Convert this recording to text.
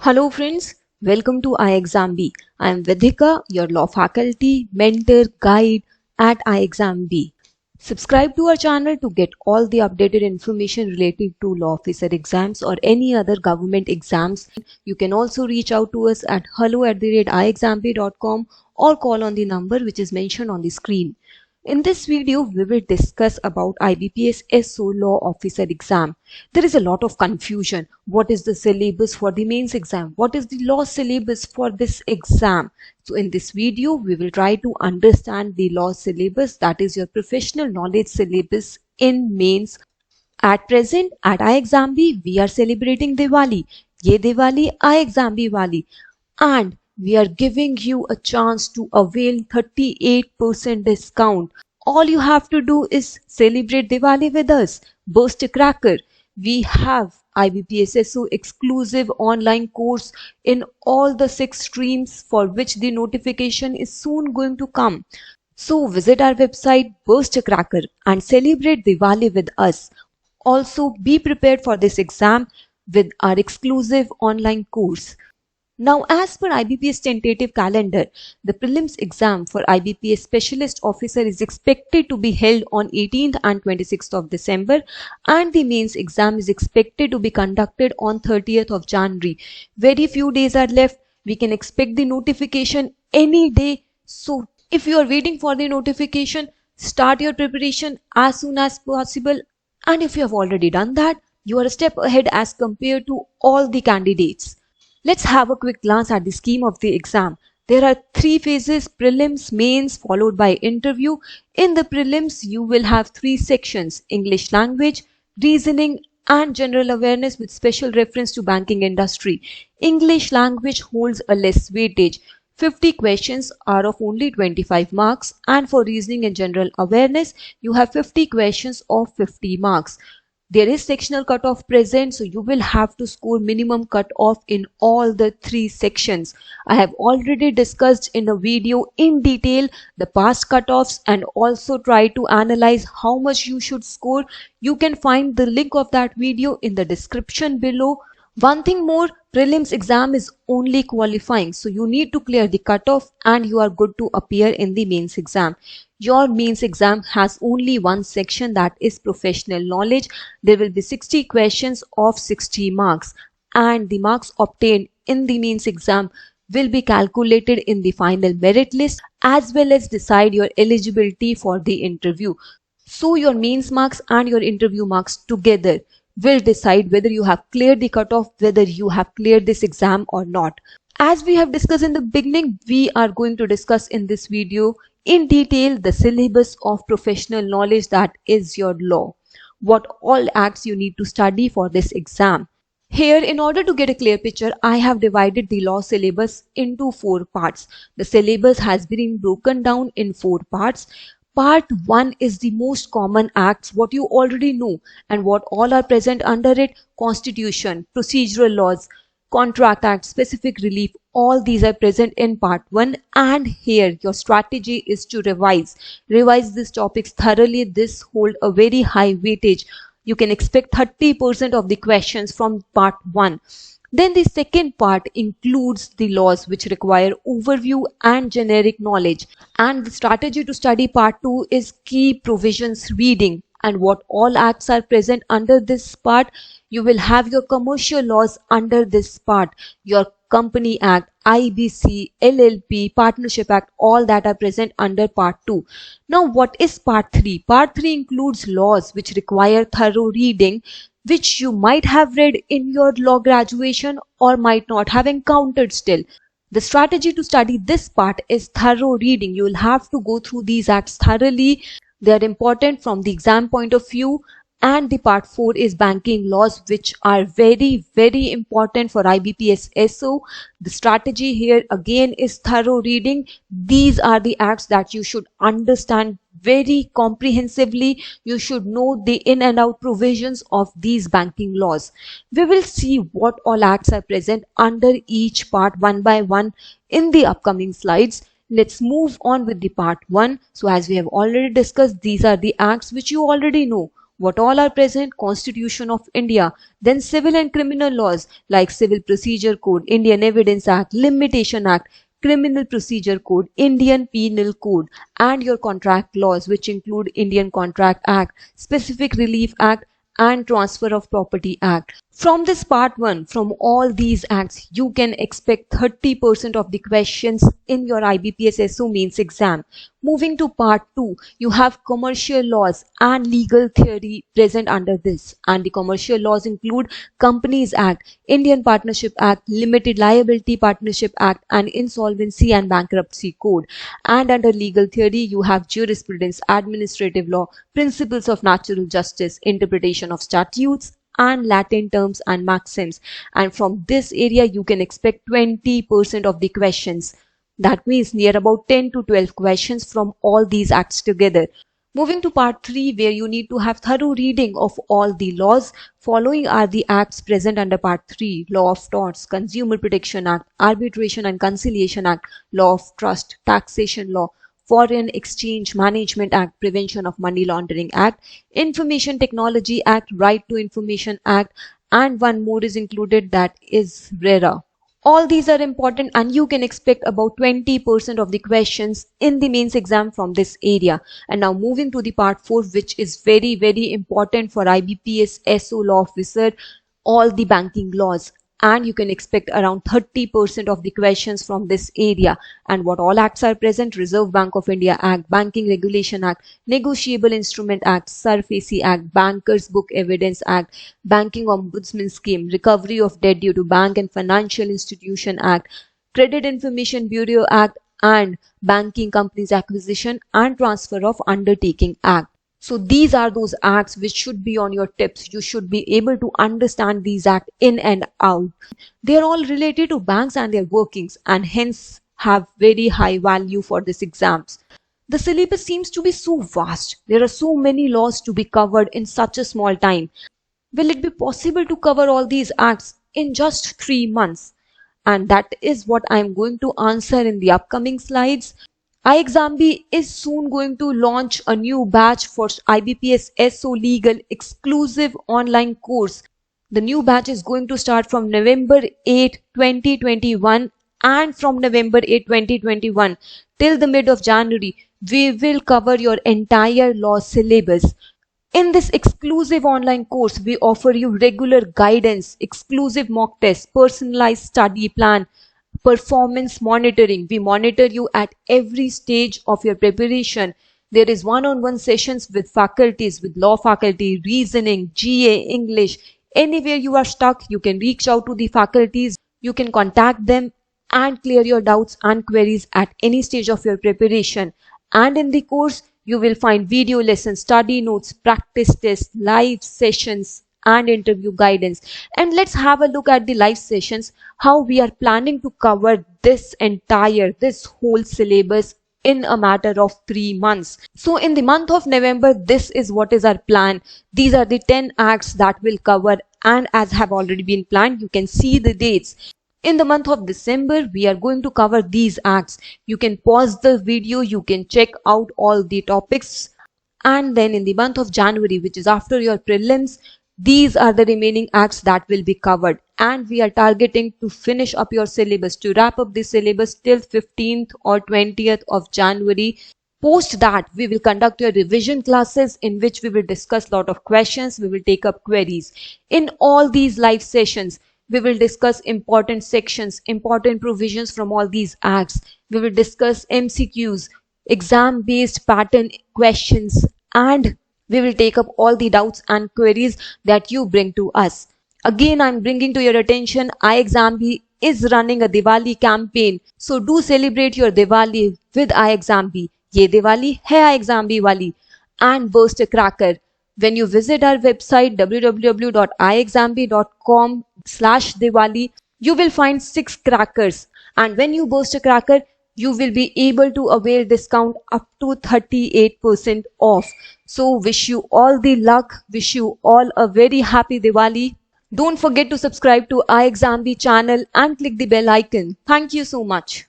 Hello friends, welcome to iExamB. I am Vidhika, your law faculty, mentor, guide at iExamB. Subscribe to our channel to get all the updated information related to law officer exams or any other government exams. You can also reach out to us at hello@iexamb.com or call on the number which is mentioned on the screen. In this video, we will discuss about IBPS SO Law Officer exam. There is a lot of confusion. What is the syllabus for the mains exam? What is the law syllabus for this exam? So in this video, we will try to understand the law syllabus, that is your professional knowledge syllabus in mains. At present, at iExamB, we are celebrating Diwali. Ye Diwali, iExamB Wali. And we are giving you a chance to avail 38% discount. All you have to do is celebrate Diwali with us. Burst a cracker. We have IBPS-SO exclusive online course in all the 6 streams for which the notification is soon going to come. So visit our website, burst a cracker and celebrate Diwali with us. Also be prepared for this exam with our exclusive online course. Now, as per IBPS tentative calendar, the prelims exam for IBPS Specialist Officer is expected to be held on 18th and 26th of December, and the mains exam is expected to be conducted on 30th of January. Very few days are left. We can expect the notification any day. So, if you are waiting for the notification, start your preparation as soon as possible. And if you have already done that, you are a step ahead as compared to all the candidates. Let's have a quick glance at the scheme of the exam. There are 3 phases: prelims, mains, followed by interview. In the prelims, you will have 3 sections: English language, reasoning, and general awareness with special reference to banking industry. English language holds a less weightage. 50 questions are of only 25 marks, and for reasoning and general awareness, you have 50 questions of 50 marks. There is sectional cutoff present, so you will have to score minimum cutoff in all the 3 sections. I have already discussed in a video in detail the past cutoffs and also try to analyze how much you should score. You can find the link of that video in the description below. One thing more, prelims exam is only qualifying, so you need to clear the cutoff and you are good to appear in the mains exam. Your mains exam has only one section, that is professional knowledge. There will be 60 questions of 60 marks, and the marks obtained in the mains exam will be calculated in the final merit list as well as decide your eligibility for the interview. So your mains marks and your interview marks together will decide whether you have cleared the cutoff, whether you have cleared this exam or not. As we have discussed in the beginning, we are going to discuss in this video in detail the syllabus of professional knowledge, that is your law. What all acts you need to study for this exam. Here, in order to get a clear picture, I have divided the law syllabus into 4 parts. The syllabus has been broken down in 4 parts. Part 1 is the most common acts, what you already know, and what all are present under it: constitution, procedural laws, contract act, specific relief. All these are present in part 1, and here your strategy is to revise these topics thoroughly. This hold a very high weightage. You can expect 30% of the questions from part 1. Then the second part includes the laws which require overview and generic knowledge. And the strategy to study part 2 is key provisions reading. And what all acts are present under this part. You will have your commercial laws under this part, your Company Act, IBC, LLP, Partnership Act, all that are present under part 2. Now what is part 3? Part 3 includes laws which require thorough reading, which you might have read in your law graduation or might not have encountered still. The strategy to study this part is thorough reading. You will have to go through these acts thoroughly. They are important from the exam point of view. And the part 4 is banking laws, which are very, very important for IBPS SO. The strategy here again is thorough reading. These are the acts that you should understand very comprehensively. You should know the in and out provisions of these banking laws. We will see what all acts are present under each part one by one in the upcoming slides. Let's move on with the part 1. So as we have already discussed, these are the acts which you already know. What all are present? Constitution of India. Then civil and criminal laws like Civil Procedure Code, Indian Evidence Act, Limitation Act, Criminal Procedure Code, Indian Penal Code, and your contract laws, which include Indian Contract Act, Specific Relief Act, and Transfer of Property Act. From this part 1, from all these acts, you can expect 30% of the questions in your IBPS SO mains exam. Moving to part 2, you have commercial laws and legal theory present under this. And the commercial laws include Companies Act, Indian Partnership Act, Limited Liability Partnership Act, and Insolvency and Bankruptcy Code. And under legal theory, you have jurisprudence, administrative law, principles of natural justice, interpretation of statutes, and Latin terms and maxims. And from this area, you can expect 20% of the questions. That means near about 10 to 12 questions from all these acts together. Moving to part 3, where you need to have thorough reading of all the laws. Following are the acts present under part 3. Law of Torts, Consumer Protection Act, Arbitration and Conciliation Act, Law of Trust, Taxation Law, Foreign Exchange Management Act, Prevention of Money Laundering Act, Information Technology Act, Right to Information Act, and one more is included, that is RERA. All these are important and you can expect about 20% of the questions in the mains exam from this area. And now moving to the part 4, which is very, very important for IBPS SO law officer, all the banking laws. And you can expect around 30% of the questions from this area. And what all acts are present? Reserve Bank of India Act, Banking Regulation Act, Negotiable Instrument Act, SARFAESI Act, Bankers Book Evidence Act, Banking Ombudsman Scheme, Recovery of Debt Due to Bank and Financial Institution Act, Credit Information Bureau Act, and Banking Companies Acquisition and Transfer of Undertaking Act. So these are those acts which should be on your tips. You should be able to understand these acts in and out. They are all related to banks and their workings and hence have very high value for this exams. The syllabus seems to be so vast. There are so many laws to be covered in such a small time. Will it be possible to cover all these acts in just 3 months? And that is what I am going to answer in the upcoming slides. iExamB is soon going to launch a new batch for IBPS SO Legal exclusive online course. The new batch is going to start from November 8, 2021, and from November 8, 2021 till the mid of January, we will cover your entire law syllabus. In this exclusive online course, we offer you regular guidance, exclusive mock tests, personalized study plan, performance monitoring. We monitor you at every stage of your preparation. There is one-on-one sessions with faculties, with law faculty, reasoning, GA, English. Anywhere you are stuck, you can reach out to the faculties. You can contact them and clear your doubts and queries at any stage of your preparation. And in the course, you will find video lessons, study notes, practice tests, live sessions, and interview guidance. And let's have a look at the live sessions, how we are planning to cover this whole syllabus in a matter of 3 months. So in the month of November, this is what is our plan. These are the 10 acts that will cover, and as have already been planned, you can see the dates. In the month of December, we are going to cover these acts. You can pause the video, you can check out all the topics. And then in the month of January, which is after your prelims, these are the remaining acts that will be covered. And we are targeting to finish up your syllabus, to wrap up the syllabus till 15th or 20th of January. Post that, we will conduct your revision classes in which we will discuss a lot of questions. We will take up queries. In all these live sessions, we will discuss important sections, important provisions from all these acts. We will discuss MCQs, exam-based pattern questions, and we will take up all the doubts and queries that you bring to us. Again, I'm bringing to your attention, iExamB is running a Diwali campaign. So do celebrate your Diwali with iExamB. Ye Diwali hai iExamB wali. And burst a cracker. When you visit our website www.iexamb.com/Diwali, you will find 6 crackers. And when you burst a cracker, you will be able to avail discount up to 38% off. So wish you all the luck. Wish you all a very happy Diwali. Don't forget to subscribe to iExamB channel and click the bell icon. Thank you so much.